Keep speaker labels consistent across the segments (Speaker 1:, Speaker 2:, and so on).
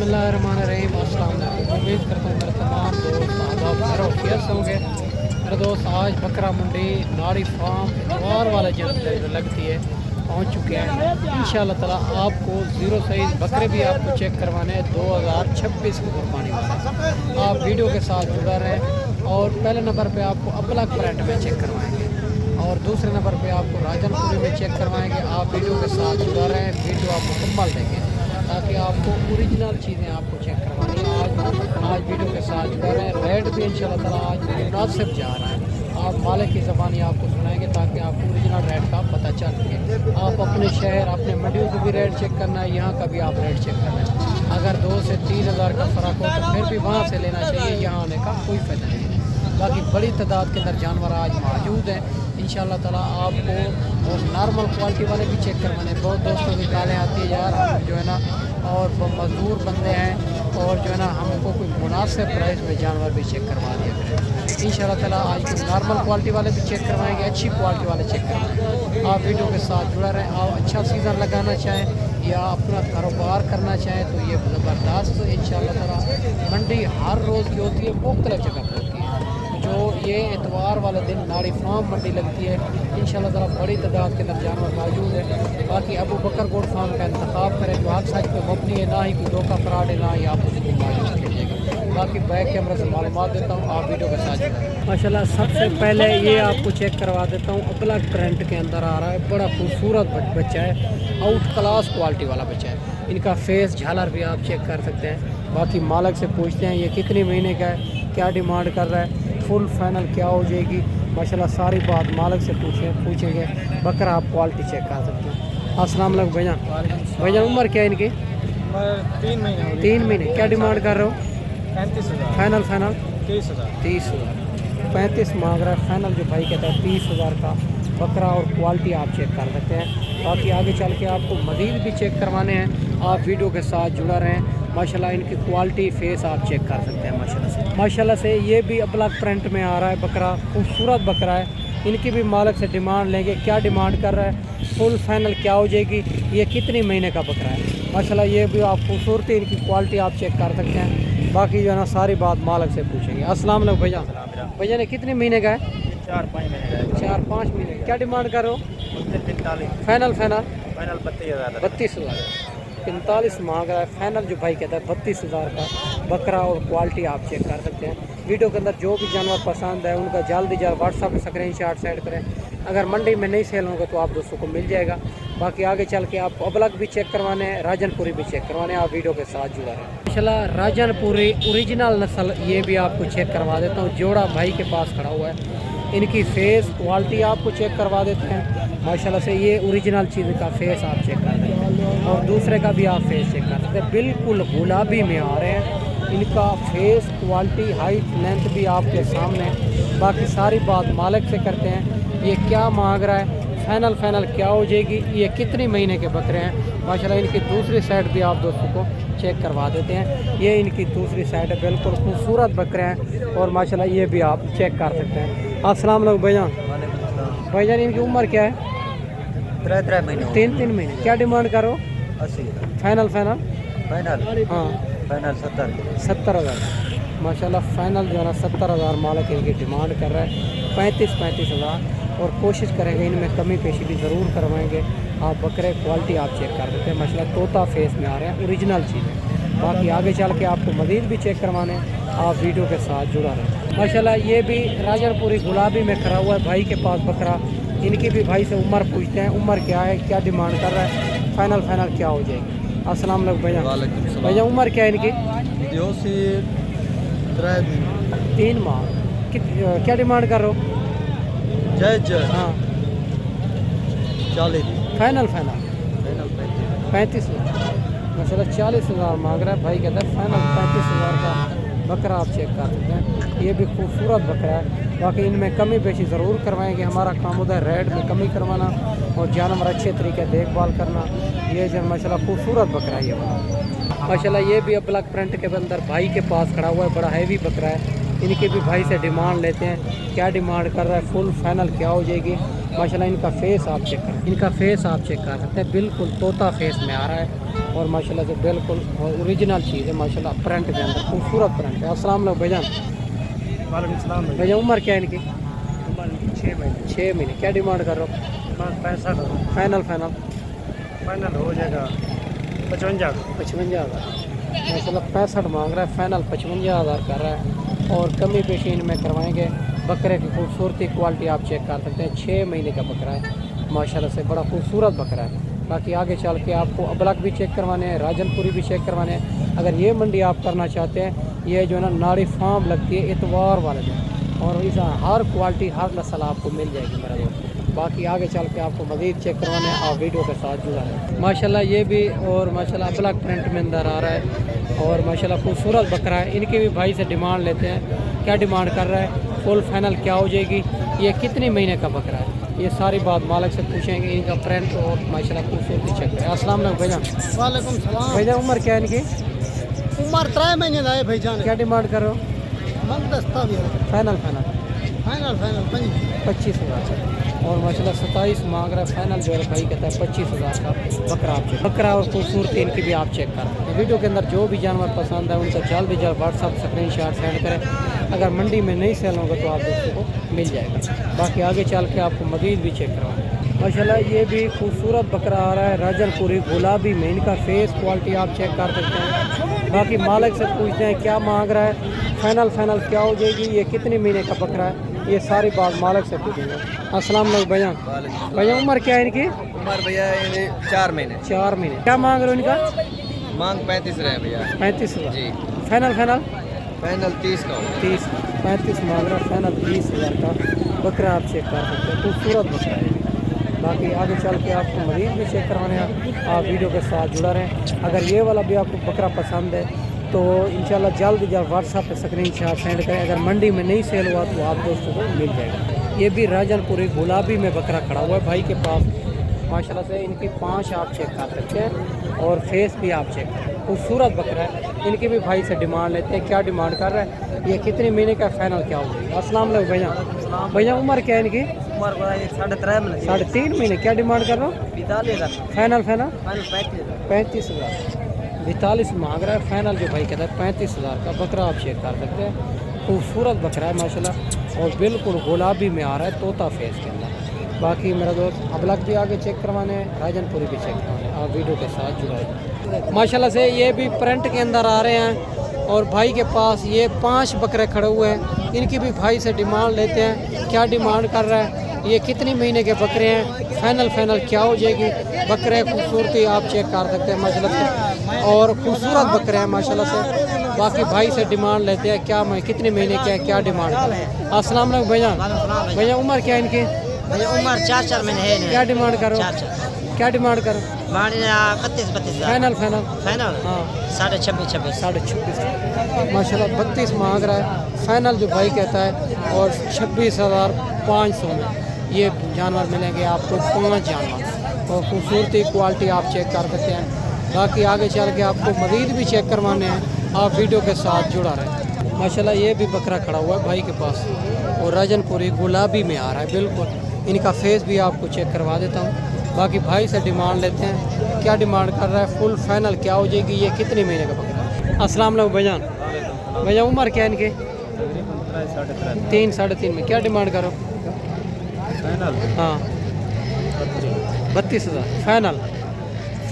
Speaker 1: बिस्मिल्लाहिर्रहमानिर्रहीम। अस्सलाम वालेकुम। उम्मीद करता हूँ मेरे तमाम दोस्त अहबाब खैर खैरियत से होंगे। मेरे दोस्त आज बकरा मंडी नाड़ी फार्म इतवार वाले जो लगती है पहुँच चुके हैं। इंशाअल्लाह ताला आपको ज़ीरो साइज़ बकरे भी आपको चेक करवाने हैं 2026 की कुर्बानी वाले। आप वीडियो के साथ जुड़ा रहें और पहले नंबर पे आपको अब्लक ब्रांड में चेक करवाएंगे और दूसरे नंबर पे आपको राजनपुरी में चेक करवाएंगे। आप वीडियो के साथ जुड़ा रहें, वीडियो आप मुकम्मल देखें ताकि आपको ओरिजिनल चीज़ें आपको चेक करवानी है। आज वीडियो के साथ जुड़ा रहें। रेट भी इंशाल्लाह ताला आज मुनासिब जा रहा है। आप मालिक की ज़बानी आपको सुनाएंगे ताकि आपको ओरिजिनल रेट का पता चल सके। आप अपने शहर अपने मंडियों को भी रेट चेक करना है, यहाँ का भी आप रेट चेक करना है। अगर 2 से 3 हज़ार का फ़र्क हो तो फिर भी वहाँ से लेना चाहिए, यहाँ आने का कोई फ़ायदा नहीं है। बाकी बड़ी तादाद के अंदर जानवर आज मौजूद हैं। इंशाअल्लाह ताला आपको और नॉर्मल क्वालिटी वाले भी चेक करवाने। बहुत दोस्तों की गालें आती है यार हम जो है ना और मजदूर बंदे हैं और जो है ना हमको कोई मुनासिब प्राइस में जानवर भी चेक करवा दिया करें। इंशाअल्लाह ताला आज कुछ नॉर्मल क्वालिटी वाले भी चेक करवाएंगे, अच्छी क्वालिटी वाले चेक करवाएंगे। आप वीडियो के साथ जुड़ा रहें। आप अच्छा सीज़न लगाना चाहें या अपना कारोबार करना चाहें तो ये ज़बरदस्त इंशाअल्लाह ताला मंडी हर रोज़ की होती है, मुख्तलिफ जगह पर होती है। जो ये इतवार वाले दिन नाड़ी फार्म मंडी लगती है, इंशाअल्लाह ताला बड़ी तादाद के अंदर जानवर मौजूद है। बाकी अबू बकर गोट फार्म का इंतखाब करें जो हक सच पे मबनी है, ना ही कोई धोखा फ्रॉड है, ना ही आप उसको मायूस कीजिएगा। बाकी बैक कैमरा से मालूमात देता हूँ, आप वीडियो के साथ। माशाल्लाह सबसे पहले ये आपको चेक करवा देता हूँ। अब्लक प्रिंट के अंदर आ रहा है, बड़ा खूबसूरत बच्चा है, आउट क्लास क्वालिटी वाला बच्चा है। इनका फेस झालर भी आप चेक कर सकते हैं। बाकी मालिक से पूछते हैं ये कितने महीने का है, क्या डिमांड कर रहा है, फुल फाइनल क्या हो जाएगी। माशाल्लाह सारी बात मालिक से पूछेंगे। बकरा आप क्वालिटी चेक कर सकते हैं। अस्सलाम वालेकुम भैया। भैया उम्र क्या है इनकी?
Speaker 2: 3 महीने।
Speaker 1: 3 महीने। क्या डिमांड कर रहे हो?
Speaker 2: 35,000।
Speaker 1: फाइनल
Speaker 2: 30,000।
Speaker 1: 30,000। 35 मांग रहा है फाइनल, जो भाई कहता है 30,000 का बकरा और क्वालिटी आप चेक कर सकते हैं। बाकी आगे चल के आपको मज़ीद भी चेक करवाने हैं, आप वीडियो के साथ जुड़ा रहें। माशाल्लाह इनकी क्वालिटी फेस आप चेक कर सकते हैं माशाल्लाह से। ये भी अब्लक प्रिंट में आ रहा है बकरा, खूबसूरत बकरा है। इनकी भी मालिक से डिमांड लेंगे, क्या डिमांड कर रहा है, फुल फाइनल क्या हो जाएगी, ये कितने महीने का बकरा है। माशाल्लाह ये भी आप खूबसूरती इनकी क्वालिटी आप चेक कर सकते हैं। बाकी जो है ना सारी बात मालिक से पूछेंगे। अस्सलाम वालेकुम भैया। भैया ने कितने महीने का है?
Speaker 2: 4-5 महीने का।
Speaker 1: 4-5 महीने। क्या डिमांड कर रहे हो?
Speaker 2: 45।
Speaker 1: फाइनल
Speaker 2: 32,000।
Speaker 1: 32,000। 45 मांग रहा है फाइनल, जो भाई कहता है 32,000 का बकरा और क्वालिटी आप चेक कर सकते हैं। वीडियो के अंदर जो भी जानवर पसंद है उनका जल्द व्हाट्सअप पर स्क्रीनशॉट सेंड करें। अगर मंडी में नहीं सेल होंगे तो आप दोस्तों को मिल जाएगा। बाकी आगे चल के आप अब्लक भी चेक करवाने हैं, राजनपुरी भी चेक करवाने हैं, आप वीडियो के साथ जुड़ा रहें। माशाल्लाह राजनपुरी ओरिजिनल नस्ल ये भी आपको चेक करवा देता हूँ। जोड़ा भाई के पास खड़ा हुआ है, इनकी फेस क्वालिटी आपको चेक करवा देते हैं। माशाल्लाह से ये ओरिजिनल चीज़ का फेस आप चेक कर सकते हैं और दूसरे का भी आप फेस चेक कर सकते हैं। बिल्कुल गुलाबी में आ रहे हैं। इनका फेस क्वालिटी हाइट लेंथ भी आपके सामने। बाकी सारी बात मालिक से करते हैं, ये क्या मांग रहा है, फाइनल क्या हो जाएगी, ये कितने महीने के बकरे हैं। माशाल्लाह इनकी दूसरी साइड भी आप दोस्तों को चेक करवा देते हैं। ये इनकी दूसरी साइड है, बिल्कुल खूबसूरत बकरे हैं और माशाल्लाह ये भी आप चेक कर सकते हैं। अस्सलाम वालेकुम भैया। भाईजान इनकी उम्र क्या है?
Speaker 2: 3 महीने।
Speaker 1: 3 महीने। क्या डिमांड करो?
Speaker 2: 80।
Speaker 1: फाइनल
Speaker 2: फाइनल
Speaker 1: हाँ
Speaker 2: फाइनल
Speaker 1: 70,000। माशाल्लाह फाइनल जो है ना 70,000 मालिक इनकी डिमांड कर रहा है। 35,000 और कोशिश करेंगे इनमें कमी पेशी भी ज़रूर करवाएंगे। आप बकरे क्वालिटी आप चेक कर देते हैं। माशाल्लाह तोता फेस में आ रहे हैं, ओरिजिनल चीज़ है। बाकी आगे चल के आपको मज़ीद भी चेक करवाने हैं, आप वीडियो के साथ जुड़ा रहें। माशाल्लाह ये भी राजनपुरी गुलाबी में खड़ा हुआ है भाई के पास बकरा। इनकी भी भाई से उम्र पूछते हैं, उम्र क्या है, क्या डिमांड कर रहा है, फाइनल क्या हो जाएगी। अस्सलाम वालेकुम भैया। भैया उम्र क्या है इनकी? 3 माह। क्या डिमांड कर रहे हो? हाँ
Speaker 2: 40।
Speaker 1: फाइनल 35,000। माशाल्लाह 40,000 मांग रहा है भाई कहता है फाइनल 35,000 का बकरा आप चेक कर सकते हैं। ये भी खूबसूरत बकरा है। बाकी इनमें कमी पेशी ज़रूर करवाएंगे। हमारा काम होता है रेट में कमी करवाना और जानवर अच्छे तरीके देखभाल करना। ये जो माशाल्लाह खूबसूरत बकरा है ये वाला। माशाल्लाह ये भी अब्लक प्रिंट के अंदर भाई के पास खड़ा हुआ है, बड़ा हैवी बकरा है। इनके भी भाई से डिमांड लेते हैं, क्या डिमांड कर रहा है, फुल फाइनल क्या हो जाएगी। माशाल्लाह इनका फेस आप चेक करें, इनका फेस आप चेक कर सकते हैं, बिल्कुल तोता फेस में आ रहा है और माशाल्लाह से बिल्कुल ओरिजिनल चीज़ है माशाल्लाह, प्रिंट के अंदर खूबसूरत प्रिंट है। अस्सलाम वालेकुम भाईजान।
Speaker 2: वालेकुम सलाम भाई।
Speaker 1: भैया उम्र क्या है इनकी?
Speaker 2: उम्र 6 महीने।
Speaker 1: 6 महीने। क्या डिमांड कर रहे हो?
Speaker 2: 65
Speaker 1: फाइनल फाइनल
Speaker 2: फाइनल हो जाएगा 55
Speaker 1: 55,000 माशाल्लाह 65 मांग रहा है, फाइनल 55,000 कर रहा है और कमी पेशी इनमें करवाएंगे। बकरे की खूबसूरती क्वालिटी आप चेक कर सकते हैं, 6 महीने का बकरा है माशाल्लाह से, बड़ा खूबसूरत बकरा है। बाकी आगे चल के आपको अबलक भी चेक करवाने हैं, राजनपुरी भी चेक करवाने हैं। अगर ये मंडी आप करना चाहते हैं, ये जो है ना नाड़ी फार्म लगती है इतवार वाले दिन, और इस हर क्वालिटी हर नस्ल आपको मिल जाएगी मेरा दोस्त। बाकी आगे चल के आपको मज़ीद चेक करवाने हैं, आप वीडियो के साथ जुड़ा है। माशाल्लाह ये भी और माशाल्लाह ब्लैक प्रिंट में अंदर आ रहा है और माशाल्लाह खूबसूरत बकरा है। इनके भी भाई से डिमांड लेते हैं, क्या डिमांड कर रहा है, फुल फाइनल क्या हो जाएगी, ये कितने महीने का बकरा है, ये सारी बात मालिक से पूछेंगे। इनका प्रिंट और माशाल्लाह खूबसूरती चेक करें। अस्सलाम वालेकुम भैया।
Speaker 3: वालेकुम सलाम।
Speaker 1: भैया उम्र क्या है इनकी?
Speaker 3: उम्र 3 महीने का है भाईजान।
Speaker 1: क्या डिमांड कर रहे हो?
Speaker 3: मन दस्ता भी है।
Speaker 1: फाइनल फाइनल
Speaker 3: फाइनल फाइनल
Speaker 1: 25,000 और माशाल्लाह 27 मांग रहा है, फाइनल जो है भाई कहता है 25,000 का बकरा आप चेक, बकरा और खूबसूरती इनकी भी आप चेक कर सकते हैं। वीडियो के अंदर जो भी जानवर पसंद है उनका जल्द से जल्द व्हाट्सअप स्क्रीनशॉट सेंड करें। अगर मंडी में नहीं सेल होगा तो आप दोस्तों को मिल जाएगा। बाकी आगे चल के आपको मज़ीद भी चेक करवाएं। माशाल्लाह ये भी खूबसूरत बकरा आ रहा है, राजनपुरी गुलाबी में, इनका फेस क्वालिटी आप चेक कर सकते हैं। बाकी मालिक से पूछते हैं क्या मांग रहा है, फाइनल क्या हो जाएगी, ये कितने महीने का बकरा है, ये सारी बात मालिक से पूछेंगे। अस्सलाम वालेकुम भैया। भैया उम्र क्या है इनकी?
Speaker 2: उम्र भैया 4 महीने।
Speaker 1: 4 महीने। क्या मांग रहे हो इनका?
Speaker 2: मांग 35 रहे भैया।
Speaker 1: 35,000
Speaker 2: जी।
Speaker 1: फाइनल
Speaker 2: फाइनल 30 का होगा।
Speaker 1: 30 35 मांग रहा है, फाइनल 30,000 का बकरा आप चेक कर सकते हैं, खूबसूरत बकरा है। बाकी आगे चल के आपको मरीज भी चेक करवाने हैं, आप वीडियो के साथ जुड़ा रहें। अगर ये वाला भी आपको बकरा पसंद है तो इंशाल्लाह जल्द व्हाट्सएप पे स्क्रीनशॉट सेंड करें। अगर मंडी में नहीं सेल हुआ तो आप दोस्तों को मिल जाएगा। ये भी राजनपुरी गुलाबी में बकरा खड़ा हुआ है भाई के पास माशाल्लाह से। इनकी 5 आप चेक कर सकते हैं और फेस भी आप चेक करें, खूबसूरत बकरा है। इनके भी भाई से डिमांड लेते हैं, क्या डिमांड कर रहा है, ये कितने महीने का फाइनल क्या होगा? अस्सलाम वालेकुम भैया। भैया उम्र क्या है इनकी?
Speaker 2: उम्र 3.5 महीने।
Speaker 1: 3.5 महीने। क्या डिमांड कर रहा हूँ?
Speaker 2: 45,000
Speaker 1: फाइनल
Speaker 2: फाइनल
Speaker 1: 35,000 42 मांग रहा है, फाइनल जो भाई कहता है 35,000 का बकरा आप चेक कर सकते हैं। खूबसूरत बकरा है माशाल्लाह और बिल्कुल गुलाबी में आ रहा है, तोता फेस के अंदर। बाकी मेरा दोस्त अबलक भी आगे चेक करवाने हैं, राजनपुरी भी चेक करवाने हैं, आप वीडियो के साथ जुड़ाए। माशाल्लाह से ये भी प्रिंट के अंदर आ रहे हैं और भाई के पास ये 5 बकरे खड़े हुए हैं। इनकी भी भाई से डिमांड लेते हैं, क्या डिमांड कर रहा है, ये कितनी महीने के बकरे हैं, फाइनल क्या हो जाएगी। बकरे खूबसूरती आप चेक कर सकते हैं माशाल्लाह से और खूबसूरत बकरे हैं माशाल्लाह से। बाकी भाई से डिमांड लेते हैं, क्या मैं कितने महीने के हैं, क्या डिमांड कर रहे हैं। अस्सलाम वालेकुम भैया। भैया उम्र क्या है इनकी?
Speaker 3: भैया उम्र 4 महीने है।
Speaker 1: क्या डिमांड करो?
Speaker 3: 4
Speaker 1: क्या डिमांड करो?
Speaker 3: 32
Speaker 1: फाइनल
Speaker 3: फाइनल
Speaker 1: हाँ
Speaker 3: 26.5
Speaker 1: 26 माशाल्लाह 32 मांग रहा है, फाइनल जो भाई कहता है और 26,500 में ये जानवर मिलेंगे आपको, 5 जानवर और खूबसूरती क्वालिटी आप चेक कर सकते हैं। बाकी आगे चल के आपको मज़ीद भी चेक करवाने हैं, आप वीडियो के साथ जुड़ा रहें। माशाल्लाह ये भी बकरा खड़ा हुआ है भाई के पास और राजनपुरी गुलाबी में आ रहा है बिल्कुल। इनका फेस भी आपको चेक करवा देता हूँ। बाकी भाई से डिमांड लेते हैं, क्या डिमांड कर रहा है, फुल फाइनल क्या हो जाएगी, ये कितने महीने का बकरा है। अस्सलाम वालेकुम भैया। भैया उम्र क्या है इनके? 3 साढ़े 3 में। क्या डिमांड करो? हाँ 32,000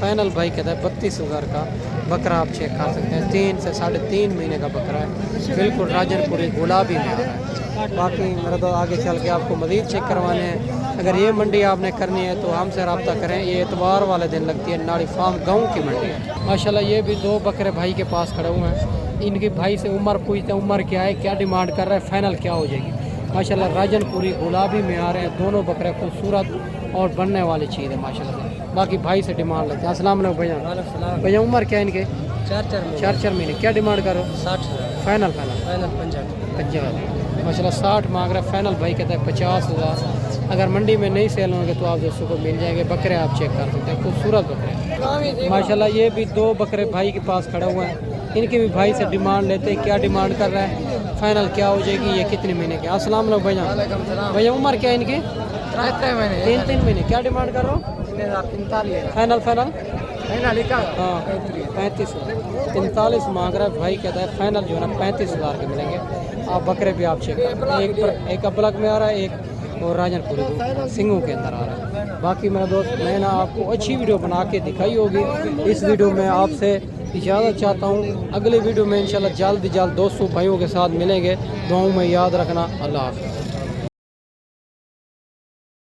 Speaker 1: फाइनल भाई कहता है 32,000 का बकरा आप चेक कर सकते हैं। 3 से 3.5 महीने का बकरा है, बिल्कुल राजनपुरी गुलाबी में आ रहा है। बाकी मेरा तो आगे चल के आपको मज़ीद चेक करवाने हैं। अगर ये मंडी आपने करनी है तो हमसे रब्ता करें, ये एतवार वाले दिन लगती है, नाड़ी फार्म गाँव की मंडी है। माशाल्लाह ये भी 2 बकरे भाई के पास खड़े हुए हैं। इनके भाई से उम्र पूछते हैं, उम्र क्या है, क्या डिमांड कर रहा है, फाइनल क्या हो जाएगी। माशाल्लाह राजनपुरी गुलाबी में आ रहे हैं, दोनों बकरे खूबसूरत और बनने वाली चीज़ है माशाल्लाह से। बाकी भाई से डिमांड लेते हैं। अस्सलाम वालेकुम भैया। भैया उम्र क्या है इनके? 4 महीने। क्या डिमांड करो?
Speaker 3: 60
Speaker 1: फाइनल
Speaker 3: 50
Speaker 1: माशाल्लाह 60 मांग रहा है, फाइनल भाई कहता है 50,000। अगर मंडी में नहीं सेल होंगे तो आप दोस्तों को मिल जाएंगे। बकरे आप चेक कर सकते हैं, खूबसूरत बकरे माशाल्लाह। ये भी 2 बकरे भाई के पास खड़े हुए हैं। इनके भी भाई से डिमांड लेते हैं, क्या डिमांड कर रहा है, फाइनल क्या हो जाएगी, ये कितने महीने के। अस्सलाम वालेकुम भैया। भैया उम्र क्या है इनकी? तीन तीन महीने क्या डिमांड कर रहा हूँ?
Speaker 2: 45
Speaker 1: फाइनल फाइनल
Speaker 2: फाइनल का
Speaker 1: हाँ 35 45 मांग रहा है भाई, कहता है फाइनल जो है ना 35,000 के मिलेंगे। आप बकरे भी आप चेक करें, एक अबलक में आ रहा है, एक और राजनपुरी सिंगों के अंदर आ रहा है। बाकी मेरा दोस्त मैं ना आपको अच्छी वीडियो बना के दिखाई होगी। इस वीडियो में आपसे इजाज़त चाहता हूँ, अगले वीडियो में इंशाल्लाह जल्द 200 भाइयों के साथ मिलेंगे। दुआओं में याद रखना। अल्लाह हाफ़िज़।